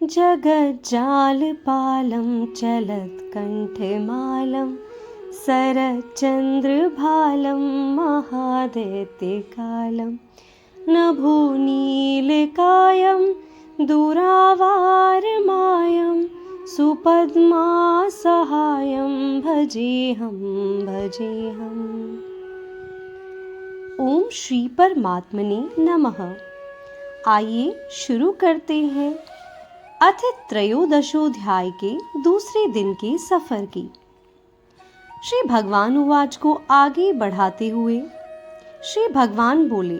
जगज्जालपालं चलत्कण्ठमालं शरच्चन्द्रभालं महादैत्यकालं नभोनीलकायं दुरावारमायं सुपद्मासहायं भजेऽहम्। ओम श्री परमात्मने नमः। आइए शुरू करते हैं अथ त्रयोदशोध्याय के दूसरे दिन के सफर की। श्री भगवान उवाच को आगे बढ़ाते हुए श्री भगवान बोले,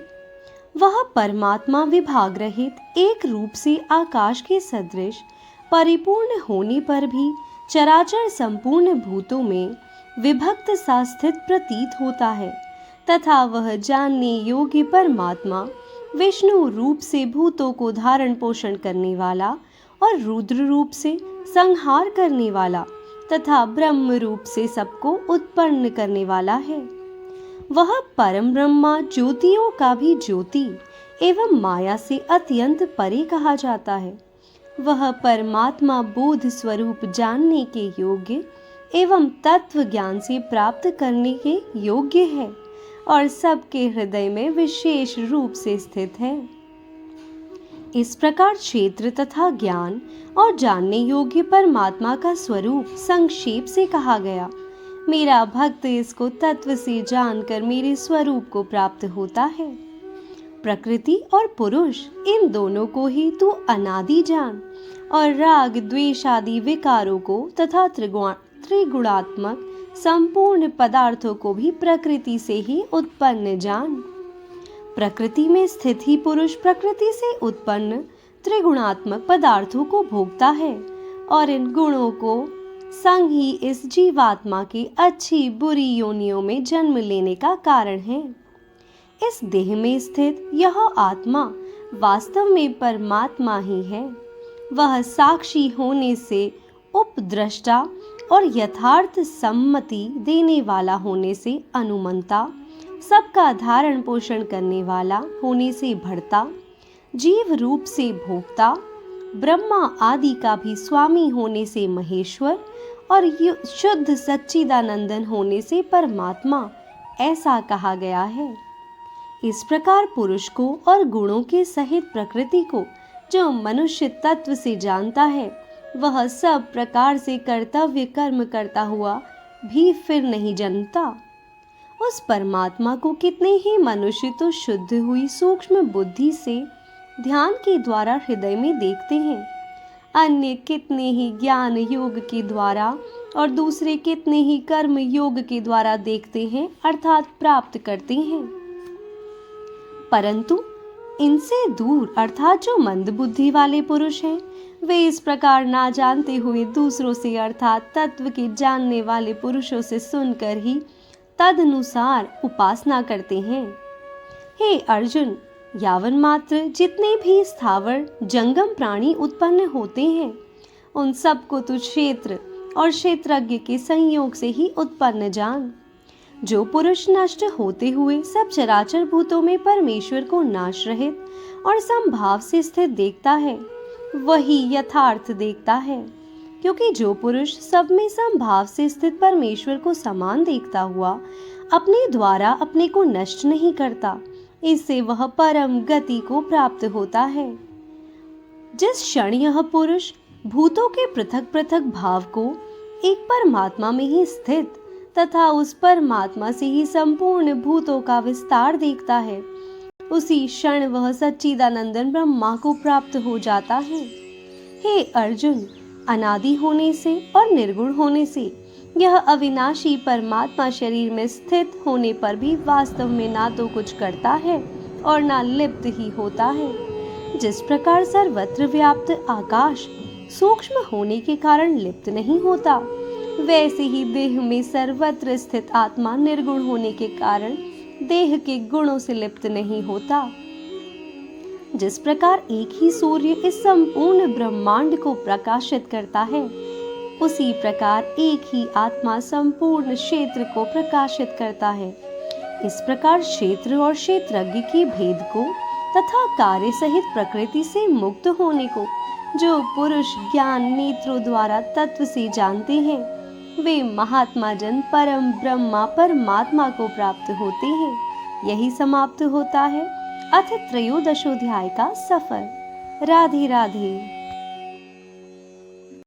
वह परमात्मा विभाग रहित एक रूप से आकाश के सदृश परिपूर्ण होने पर भी चराचर संपूर्ण भूतों में विभक्त सा स्थित प्रतीत होता है, तथा वह जानने योग्य परमात्मा विष्णु रूप से भूतों को धारण पोषण करने वाला और रुद्र रूप से संहार करने वाला तथा ब्रह्म रूप से सबको उत्पन्न करने वाला है। वह परम ब्रह्मा ज्योतियों का भी ज्योति एवं माया से अत्यंत परे कहा जाता है। वह परमात्मा बोध स्वरूप जानने के योग्य एवं तत्व ज्ञान से प्राप्त करने के योग्य है और सबके हृदय में विशेष रूप से स्थित है। इस प्रकार क्षेत्र तथा ज्ञान और जानने योग्य परमात्मा का स्वरूप संक्षेप से कहा गया। मेरा भक्त इसको तत्व से जानकर मेरे स्वरूप को प्राप्त होता है। प्रकृति और पुरुष इन दोनों को ही तू अनादि जान और राग द्वेष आदि विकारों को तथा त्रिगुणात्मक संपूर्ण पदार्थों को भी प्रकृति से ही उत्पन्न जान। प्रकृति में स्थित ही पुरुष प्रकृति से उत्पन्न त्रिगुणात्मक पदार्थों को भोगता है और इन गुणों को संग ही इस जीवात्मा की अच्छी बुरी योनियों में जन्म लेने का कारण है। इस देह में स्थित यह आत्मा वास्तव में परमात्मा ही है। वह साक्षी होने से उपद्रष्टा और यथार्थ सम्मति देने वाला होने से अनुमंता, सबका धारण पोषण करने वाला होने से भर्ता, जीव रूप से भोक्ता, ब्रह्मा आदि का भी स्वामी होने से महेश्वर और शुद्ध सच्चिदानंदन होने से परमात्मा, ऐसा कहा गया है। इस प्रकार पुरुष को और गुणों के सहित प्रकृति को जो मनुष्य तत्व से जानता है, वह सब प्रकार से कर्तव्य कर्म करता हुआ भी फिर नहीं जन्मता। उस परमात्मा को कितने ही मनुष्य तो शुद्ध हुई सूक्ष्म बुद्धि से ध्यान के द्वारा हृदय में देखते हैं, अन्य कितने ही ज्ञान योग के द्वारा और दूसरे कितने ही कर्म योग के द्वारा देखते हैं अर्थात प्राप्त करते हैं। परंतु इनसे दूर अर्थात जो मंद बुद्धि वाले पुरुष हैं, वे इस प्रकार ना जानते हुए दूसरों से अर्थात तत्व के जानने वाले पुरुषों से सुनकर ही तदनुसार उपासना करते हैं। हे अर्जुन, यावन मात्र जितने भी स्थावर जंगम प्राणी उत्पन्न होते हैं, उन सबको तू क्षेत्र और क्षेत्रज्ञ के संयोग से ही उत्पन्न जान। जो पुरुष नष्ट होते हुए सब चराचर भूतों में परमेश्वर को नाश रहित और समभाव से स्थित देखता है, वही यथार्थ देखता है। क्योंकि जो पुरुष सब में समभाव से स्थित परमेश्वर को समान देखता हुआ अपने द्वारा अपने को नष्ट नहीं करता, इससे वह परम गति को प्राप्त होता है। जिस क्षण यह पुरुष भूतों के पृथक पृथक भाव को एक परमात्मा में ही स्थित तथा उस परमात्मा से ही संपूर्ण भूतों का विस्तार देखता है, उसी क्षण वह सच्चिदानंदन ब्रह्मा को प्राप्त हो जाता है। हे अर्जुन, अनादि होने से और निर्गुण होने से यह अविनाशी परमात्मा शरीर में स्थित होने पर भी वास्तव में ना तो कुछ करता है और ना लिप्त ही होता है। जिस प्रकार सर्वत्र व्याप्त आकाश सूक्ष्म होने के कारण लिप्त नहीं होता, वैसे ही देह में सर्वत्र स्थित आत्मा निर्गुण होने के कारण देह के गुणों से लिप्त नहीं होता। जिस प्रकार एक ही सूर्य इस संपूर्ण ब्रह्मांड को प्रकाशित करता है, उसी प्रकार एक ही आत्मा संपूर्ण क्षेत्र को प्रकाशित करता है। इस प्रकार क्षेत्र और क्षेत्रज्ञ के भेद को तथा कार्य सहित प्रकृति से मुक्त होने को जो पुरुष ज्ञान नेत्रों द्वारा तत्व से जानते हैं, वे महात्मा जन परम ब्रह्मा परमात्मा को प्राप्त होते हैं। यही समाप्त होता है अथ त्रयोदशोध्याय का सफर। राधे राधे।